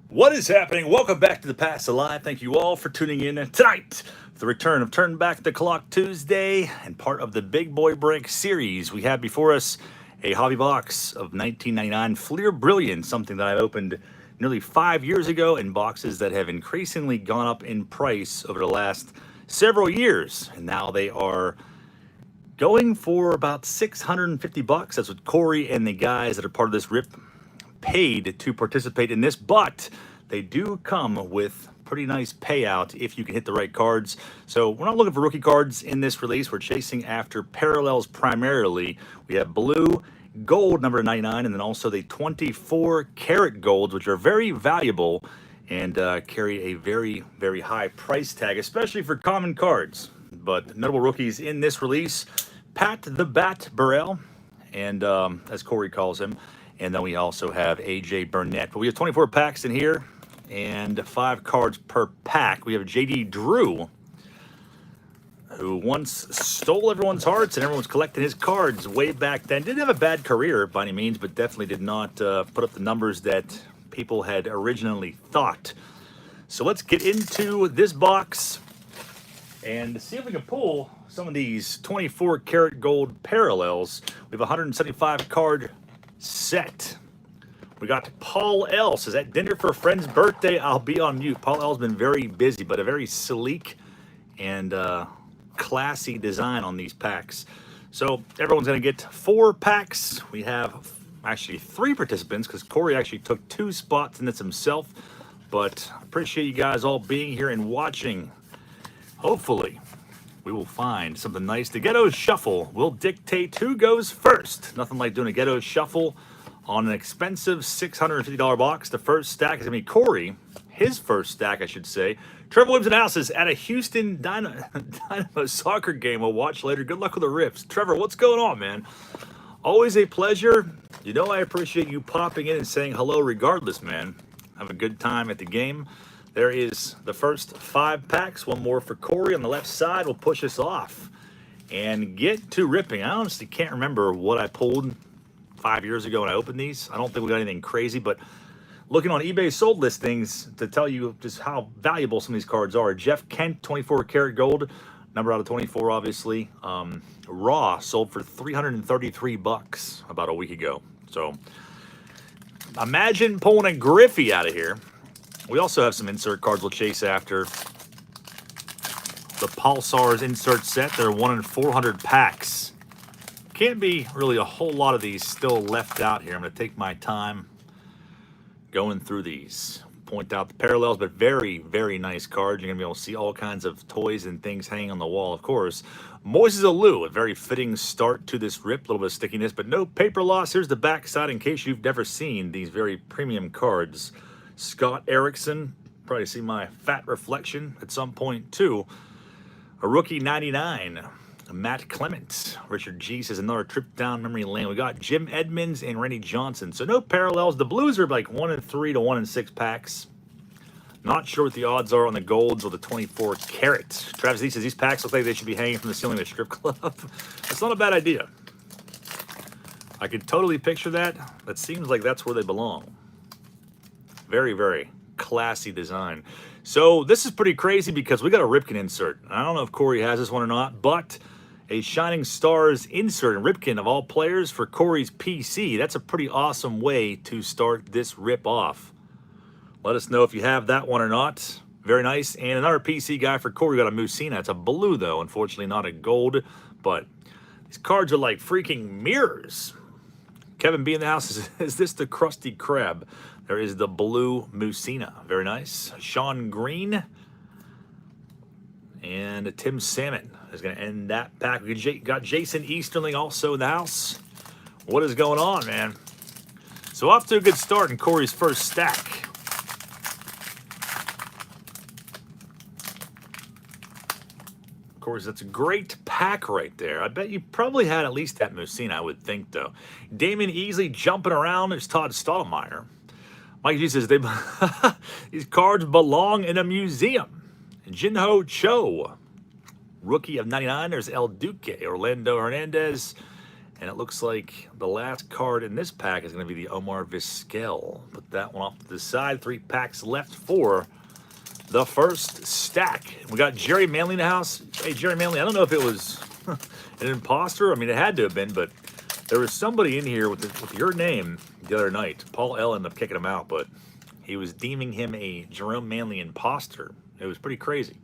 What is happening? Welcome back to the Past Alive. Thank you all for tuning in tonight. The return of Turn Back the Clock Tuesday and part of the Big Boy Break series. We have before us a hobby box of 1999 FLEER Brilliant, something that I opened nearly 5 years ago, in boxes that have increasingly gone up in price over the last several years. And now they are going for about 650 bucks. That's what Corey and the guys that are part of this rip paid to participate in this, but they do come with pretty nice payout if you can hit the right cards. So we're not looking for rookie cards in this release. We're chasing after parallels primarily. We have blue, gold number 99, and then also the 24 karat golds, which are very valuable and carry a very, very high price tag, especially for common cards. But notable rookies in this release: Pat the Bat Burrell, and as Corey calls him. And then we also have AJ Burnett. But we have 24 packs in here and 5 cards per pack. We have JD Drew, who once stole everyone's hearts and everyone was collecting his cards way back then. Didn't have a bad career by any means, but definitely did not put up the numbers that people had originally thought. So let's get into this box and see if we can pull some of these 24 karat gold parallels. We have a 175 card set. We got Paul L. Says, at dinner for a friend's birthday, I'll be on mute. Paul L's been very busy, but a very sleek and classy design on these packs. So everyone's going to get 4 packs. We have actually 3 participants because Corey actually took 2 spots in this himself. But I appreciate you guys all being here and watching. Hopefully we will find something nice. The Ghetto Shuffle will dictate who goes first. Nothing like doing a Ghetto Shuffle on an expensive $650 box. The first stack is going to be Corey. His first stack, I should say. Trevor Williams in the house is at a Houston Dynamo soccer game. We'll watch later. Good luck with the rips. Trevor, what's going on, man? Always a pleasure. You know I appreciate you popping in and saying hello regardless, man. Have a good time at the game. There is the first 5 packs. One more for Corey on the left side. We'll push us off and get to ripping. I honestly can't remember what I pulled 5 years ago when I opened these. I don't think we got anything crazy, but looking on eBay sold listings to tell you just how valuable some of these cards are. Jeff Kent, 24 karat gold, number out of 24, obviously. Raw sold for 333 bucks about a week ago. So imagine pulling a Griffey out of here. We also have some insert cards we'll chase after. The Pulsar's insert set. They're 1 in 400 packs. Can't be really a whole lot of these still left out here. I'm going to take my time going through these. Point out the parallels, but very, very nice cards. You're going to be able to see all kinds of toys and things hanging on the wall, of course. Moises Alou, a very fitting start to this rip. A little bit of stickiness, but no paper loss. Here's the back side in case you've never seen these very premium cards. Scott Erickson, probably see my fat reflection at some point too. A rookie 99, Matt Clement. Richard G says another trip down memory lane. We got Jim Edmonds and Randy Johnson. So no parallels. The blues are like 1 in 3 to 1 in 6 packs. Not sure what the odds are on the golds or the 24 karat. Travis D says these packs look like they should be hanging from the ceiling of a strip club. That's not a bad idea. I could totally picture that. That seems like that's where they belong. Very, very classy design. So this is pretty crazy because we got a Ripken insert. I don't know if Corey has this one or not, but a Shining Stars insert, and Ripken of all players for Corey's PC. That's a pretty awesome way to start this rip off. Let us know if you have that one or not. Very nice. And another PC guy for Corey got a Musina. It's a blue though, unfortunately not a gold, but these cards are like freaking mirrors. Kevin B in the house is this the Krusty Krab? There is the blue Musina. Very nice. Sean Green and Tim Salmon is going to end that pack. We got Jason Easterling also in the house. What is going on, man? So off to a good start in Corey's first stack. Of course, that's a great pack right there. I bet you probably had at least that Musina, I would think, though. Damon Easley jumping around. There's Todd Stottlemyre. Mike G says these cards belong in a museum. Jinho Cho, rookie of 99. There's El Duque, Orlando Hernandez, And it looks like the last card in this pack is going to be the Omar Vizquel. Put that one off to the side. 3 packs left for the first stack. We got Jerry Manley in the house. Hey, Jerry Manley, I don't know if it was an imposter. I mean, it had to have been, but there was somebody in here with your name the other night. Paul L. ended up kicking him out, but he was deeming him a Jerome Manley imposter. It was pretty crazy.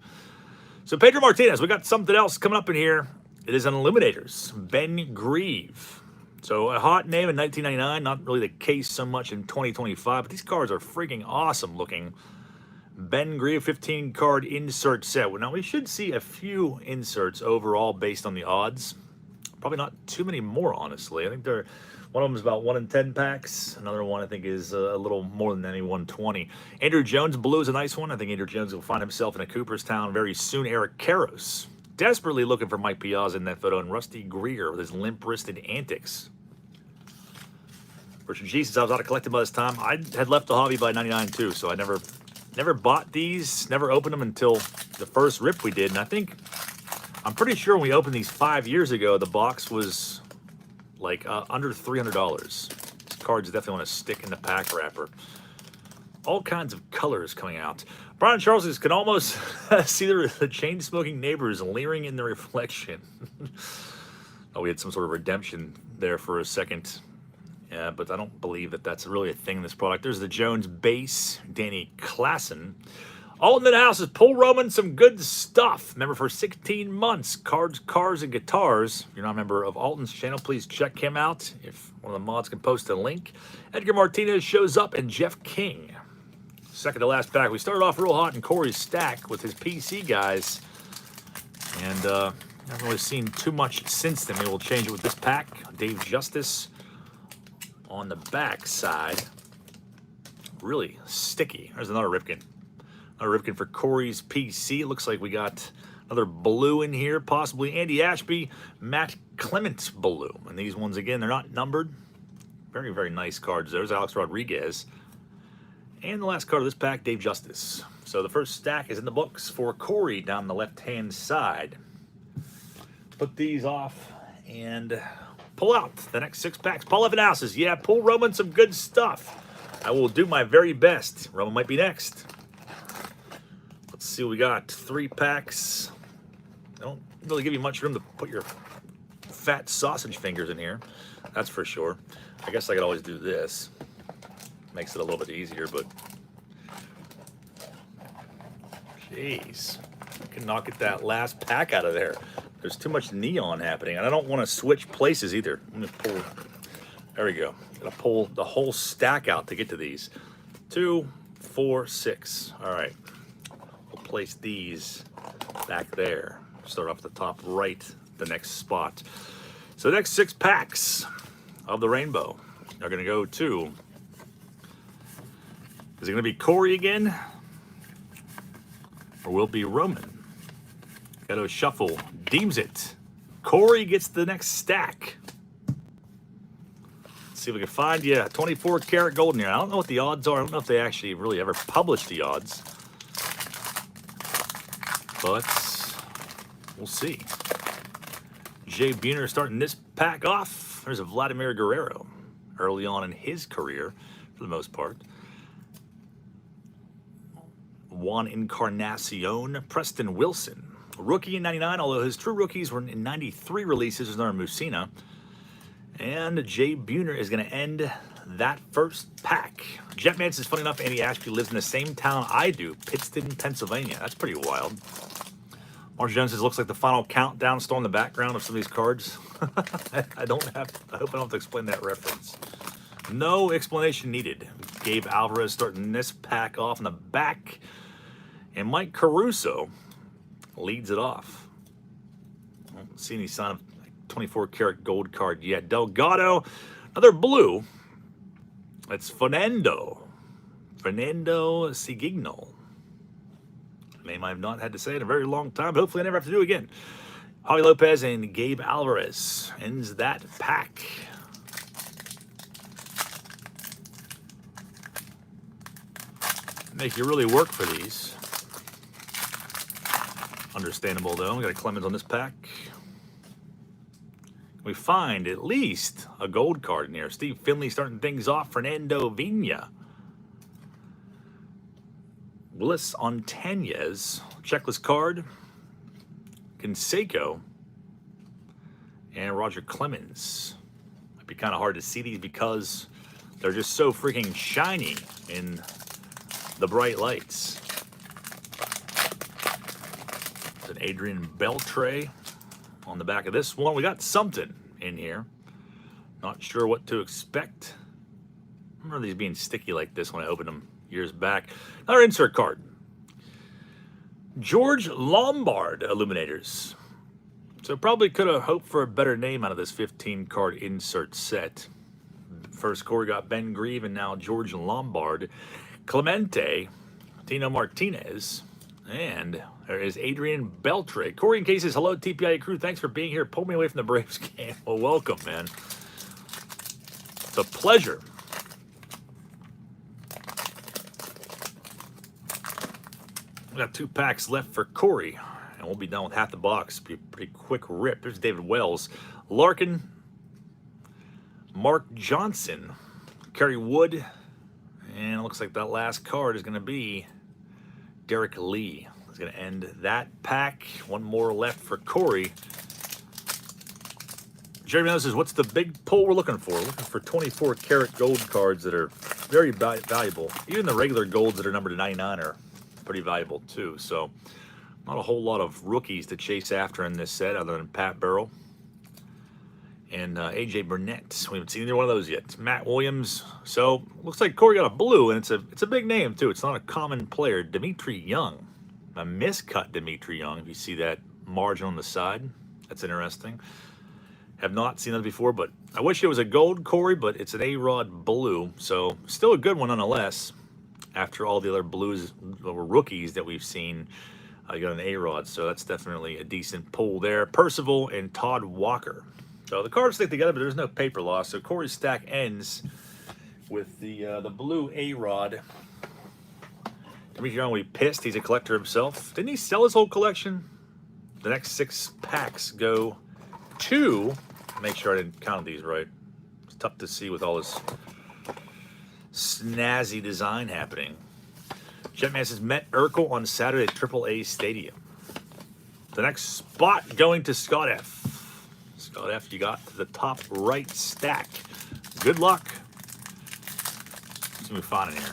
So Pedro Martinez, we got something else coming up in here. It is an Eliminators, Ben Grieve. So a hot name in 1999, not really the case so much in 2025, but these cards are freaking awesome looking. Ben Grieve 15 card insert set. Well, now we should see a few inserts overall based on the odds. Probably not too many more, honestly. I think one of them is about 1 in 10 packs. Another one I think is a little more than any 120. Andrew Jones blue is a nice one. I think Andrew Jones will find himself in a Cooperstown very soon. Eric Karros. Desperately looking for Mike Piazza in that photo, and Rusty Greer with his limp-wristed antics. Richard G, since I was out of collecting by this time, I had left the hobby by 99 too, so I never bought these, never opened them until the first rip we did. And I'm pretty sure when we opened these 5 years ago, the box was like under $300. These cards definitely want to stick in the pack wrapper. All kinds of colors coming out. Brian Charles can almost see the chain-smoking neighbors leering in the reflection. Oh, we had some sort of redemption there for a second. Yeah, but I don't believe that that's really a thing in this product. There's the Jones base, Danny Klassen. All in the house is Paul Roman, some good stuff. Member for 16 months. Cards, Cars, and Guitars. If you're not a member of Alton's channel, please check him out. If one of the mods can post a link. Edgar Martinez shows up, and Jeff King. Second to last pack. We started off real hot in Corey's stack with his PC guys. And haven't really seen too much since then. Maybe we'll change it with this pack. Dave Justice on the back side. Really sticky. There's another Ripken. Another Ripken for Corey's PC. It looks like we got another blue in here. Possibly Andy Ashby, Matt Clement blue. And these ones, again, they're not numbered. Very, very nice cards. There's Alex Rodriguez. And the last card of this pack, Dave Justice. So the first stack is in the books for Corey down the left-hand side. Put these off and pull out the next 6 packs. Paul Evan says, yeah, pull Roman some good stuff. I will do my very best. Roman might be next. Let's see what we got. 3 packs. They don't really give you much room to put your fat sausage fingers in here. That's for sure. I guess I could always do this. Makes it a little bit easier, but jeez, I can not get that last pack out of there. There's too much neon happening, and I don't want to switch places either. I'm gonna pull. There we go. Gotta pull the whole stack out to get to these. 2, 4, 6. All right. We'll place these back there. Start off at the top right, the next spot. So the next 6 packs of the rainbow are gonna go to. Is it going to be Corey again? Or will it be Roman? Got to shuffle. Deems it. Corey gets the next stack. Let's see if we can find, 24 karat gold in here. I don't know what the odds are. I don't know if they actually really ever publish the odds. But we'll see. Jay Buhner starting this pack off. There's a Vladimir Guerrero early on in his career, for the most part. Juan Encarnacion, Preston Wilson. Rookie in 99, although his true rookies were in 93 releases. There's another Musina. And Jay Buhner is going to end that first pack. Jet Manson's funny enough, Andy Ashby lives in the same town I do, Pittston, Pennsylvania. That's pretty wild. Marsh Jones says, looks like the final countdown still in the background of some of these cards. I hope I don't have to explain that reference. No explanation needed. Gabe Alvarez starting this pack off in the back. And Mike Caruso leads it off. I don't see any sign of 24 karat gold card yet. Delgado, another blue. It's Fernando Sigigno. Name I have not had to say in a very long time, but hopefully I never have to do it again. Javi Lopez and Gabe Alvarez ends that pack. Make you really work for these. Understandable though. We got a Clemens on this pack. we find at least a gold card in here. Steve Finley starting things off. Fernando Vina. Willis Ontañez. Checklist card. Canseco. And Roger Clemens. Might be kind of hard to see these because they're just so freaking shiny in the bright lights. It's an Adrian Beltre on the back of this one. We got something in here. Not sure what to expect. I remember these being sticky like this when I opened them years back. Another insert card. George Lombard Illuminators. So probably could have hoped for a better name out of this 15-card insert set. First Corey got Ben Grieve and now George Lombard. Clemente, Tino Martinez, and there is Adrian Beltre. Corey in cases, hello TPIA crew, thanks for being here. Pull me away from the Braves game. Well, welcome, man. It's a pleasure. We got 2 packs left for Corey, and we'll be done with half the box. Be a pretty quick rip. There's David Wells, Larkin, Mark Johnson, Kerry Wood, and it looks like that last card is going to be Derek Lee. It's going to end that pack. One more left for Corey. Jeremy Miller says, what's the big pull we're looking for? We're looking for 24 karat gold cards that are very valuable. Even the regular golds that are numbered to 99 are pretty valuable too. So not a whole lot of rookies to chase after in this set other than Pat Burrell and AJ Burnett. We haven't seen either one of those yet. Matt Williams. So looks like Corey got a blue, and it's a big name too. It's not a common player. Dimitri Young, a miscut Dimitri Young. If you see that margin on the side, that's interesting. Have not seen that before, but I wish it was a gold Corey, but it's an A-Rod blue, so still a good one nonetheless. After all the other blues or rookies that we've seen, you got an A-Rod, so that's definitely a decent pull there. Percival and Todd Walker. So the cards stick together, but there's no paper loss. So Corey's stack ends with the blue A-Rod. Dimitri Young will be pissed. He's a collector himself. Didn't he sell his whole collection? The next 6 packs go to, make sure I didn't count these right. It's tough to see with all this snazzy design happening. Jetman says, met Urkel on Saturday at AAA Stadium. The next spot going to Scott F. Scott F, you got to the top right stack. Good luck. Let's see what we find in here.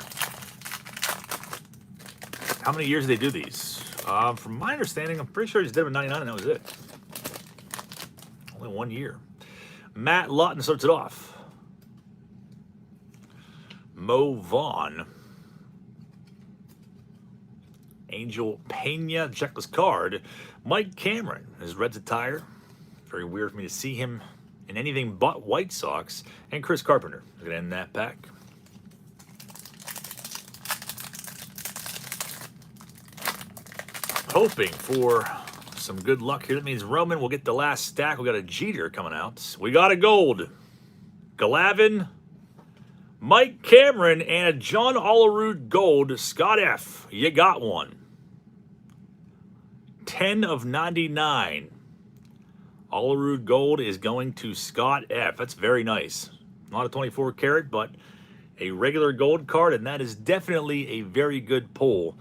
How many years do they do these? From my understanding, I'm pretty sure he just did them in 99 and that was it. Only 1 year. Matt Lawton starts it off. Mo Vaughn. Angel Pena, checklist card. Mike Cameron, his Reds attire. Very weird for me to see him in anything but White Sox. And Chris Carpenter. We're going to end that pack. Hoping for some good luck here. That means Roman will get the last stack. We got a Jeter coming out. We got a gold. Glavine, Mike Cameron, and a John Olerud gold. Scott F, you got one. 10 of 99. Olerud gold is going to Scott F. That's very nice. Not a 24 karat, but a regular gold card, and that is definitely a very good pull.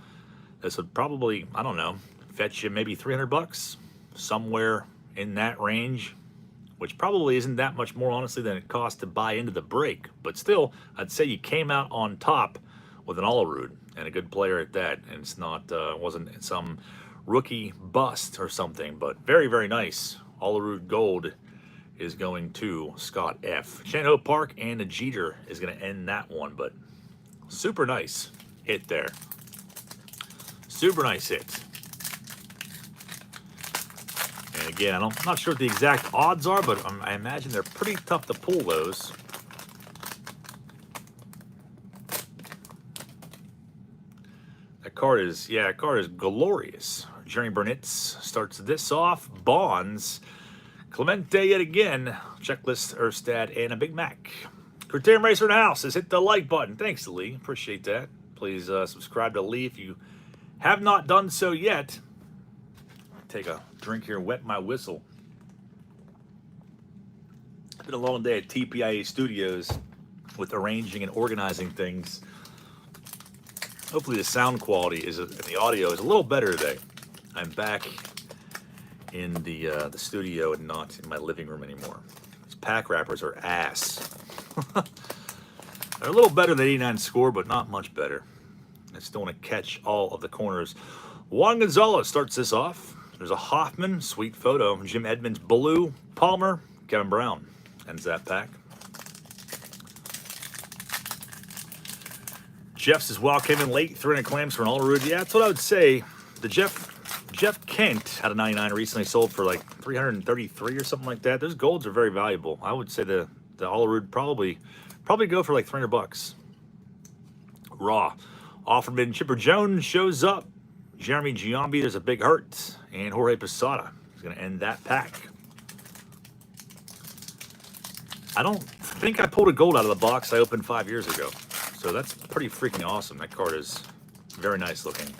This would probably, I don't know, fetch you maybe $300, somewhere in that range, which probably isn't that much more, honestly, than it cost to buy into the break. But still, I'd say you came out on top with an Olerud, and a good player at that, and it's not, wasn't some rookie bust or something, but very, very nice. Olerud gold is going to Scott F. Shanho Park and a Jeter is going to end that one, but super nice hit there. Super nice hit. And again, I'm not sure what the exact odds are, but I imagine they're pretty tough to pull those. That card is, yeah, that card is glorious. Jerry Burnett starts this off. Bonds. Clemente yet again. Checklist, Erstad, and a Big Mac. Criterium Racer in the house has hit the like button. Thanks, Lee. Appreciate that. Please subscribe to Lee if you have not done so yet. Take a drink here and wet my whistle. been a long day at TPIA Studios with arranging and organizing things. Hopefully the sound quality and the audio is a little better today. I'm back in the studio and not in my living room anymore. These pack wrappers are ass. They're a little better than 89 score, but not much better. I still want to catch all of the corners. Juan Gonzalez starts this off. There's a Hoffman, sweet photo. Jim Edmonds, blue. Palmer, Kevin Brown ends that pack. Jeff's as well came in late, 300 clams for an All-Rood. Yeah, that's what I would say. The Jeff Kent out of 99 recently sold for like 333 or something like that. Those golds are very valuable. I would say the All-Rood probably go for like 300 bucks. Raw. Offerman Chipper Jones shows up. Jeremy Giambi, there's a big hurt. And Jorge Posada is going to end that pack. I don't think I pulled a gold out of the box I opened 5 years ago. So that's pretty freaking awesome. That card is very nice looking.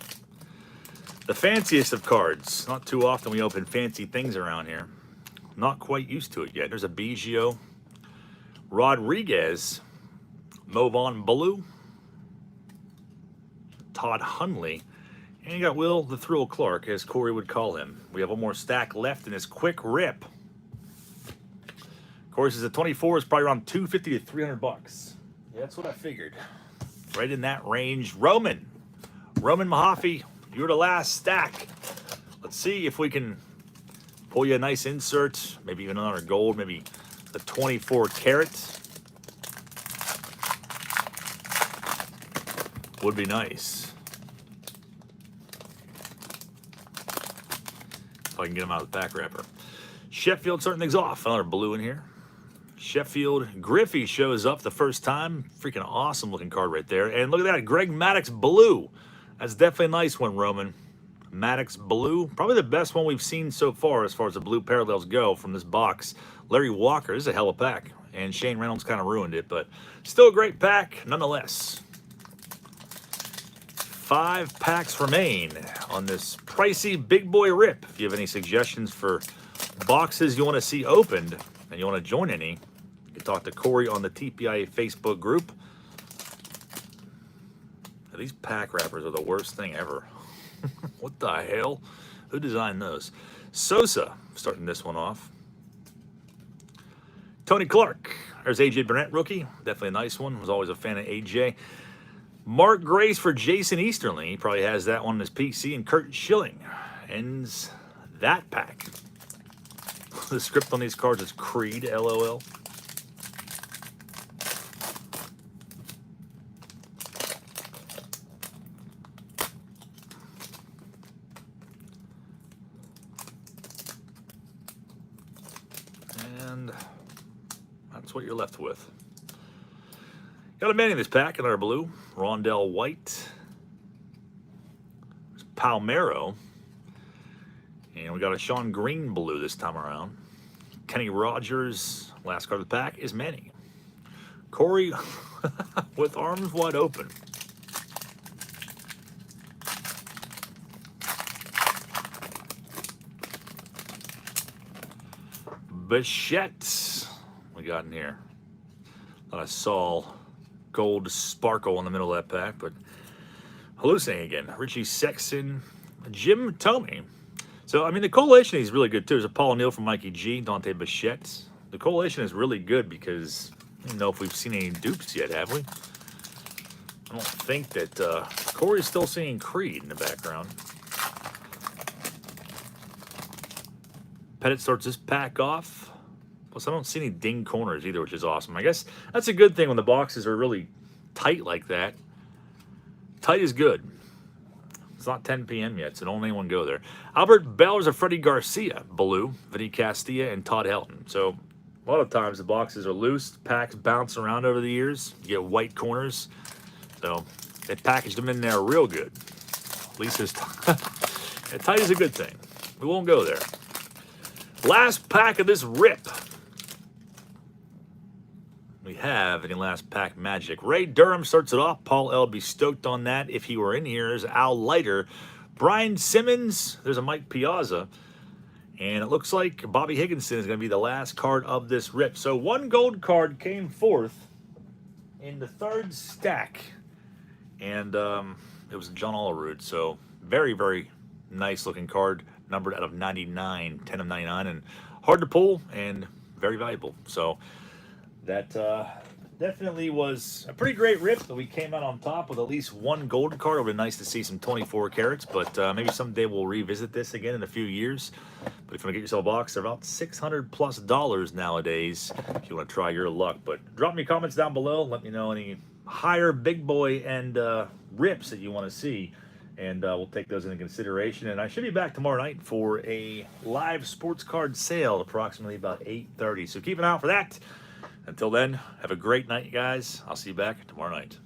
The fanciest of cards. Not too often we open fancy things around here. Not quite used to it yet. There's a Biggio. Rodriguez. Movon Blue. Todd Hundley. And you got Will the Thrill Clark, as Corey would call him. We have one more stack left in this quick rip. Corey says the 24 is probably around 250 to 300 bucks. Yeah, that's what I figured. Right in that range. Roman Mahaffey, you're the last stack. Let's see if we can pull you a nice insert, maybe even another gold, maybe the 24 karat. Would be nice. If I can get them out of the pack wrapper. Sheffield starting things off. Another blue in here. Sheffield. Griffey shows up the first time. Freaking awesome looking card right there. And look at that. Greg Maddux blue. That's definitely a nice one, Roman. Maddux blue. Probably the best one we've seen so far as the blue parallels go from this box. Larry Walker. This is a hell of a pack. And Shane Reynolds kind of ruined it, but still a great pack nonetheless. 5 packs remain on this pricey big boy rip. If you have any suggestions for boxes you want to see opened and you want to join any, you can talk to Corey on the TPIA Facebook group. These pack wrappers are the worst thing ever. What the hell? Who designed those? Sosa starting this one off. Tony Clark. There's AJ Burnett, rookie. Definitely a nice one. Was always a fan of AJ. Mark Grace for Jason Easterling. He probably has that one in his PC. And Kurt Schilling ends that pack. The script on these cards is Creed, LOL. And that's what you're left with. Got a man in this pack, another blue. Rondell White. There's Palmeiro. And we got a Sean Green blue this time around. Kenny Rogers. Last card of the pack is Manny. Corey with arms wide open. Bichette. We got in here. Thought I saw gold sparkle in the middle of that pack, but hallucinating again. Richie Sexton, Jim Tomey. So, I mean, the collation is really good, too. There's a Paul O'Neill from Mikey G, Dante Bichette. The collation is really good because I don't know if we've seen any dupes yet, have we? I don't think that Corey's still seeing Creed in the background. Pettit starts this pack off. Plus, I don't see any ding corners either, which is awesome. I guess that's a good thing when the boxes are really tight like that. Tight is good. It's not 10 p.m. yet, so don't anyone go there. Albert Bellers of Freddie Garcia, blue, Vinny Castilla, and Todd Helton. So a lot of times the boxes are loose, packs bounce around over the years. You get white corners. So they packaged them in there real good. At least it's tight is a good thing. We won't go there. Last pack of this rip. We have any last pack magic. Ray Durham starts it off. Paul L. would be stoked on that if he were in here. There's Al Leiter. Brian Simmons. There's a Mike Piazza. And it looks like Bobby Higginson is going to be the last card of this rip. So one gold card came forth in the third stack. And it was John Olerud. So very, very nice looking card. Numbered out of 99, 10 of 99. And hard to pull and very valuable. So that definitely was a pretty great rip. That we came out on top with at least one gold card. It would be nice to see some 24 carats, but maybe someday we'll revisit this again in a few years. But if you want to get yourself a box, they're about $600+ nowadays if you want to try your luck. But drop me comments down below. Let me know any higher big boy and rips that you want to see. And we'll take those into consideration. And I should be back tomorrow night for a live sports card sale, approximately about 8:30. So keep an eye out for that. Until then, have a great night, you guys. I'll see you back tomorrow night.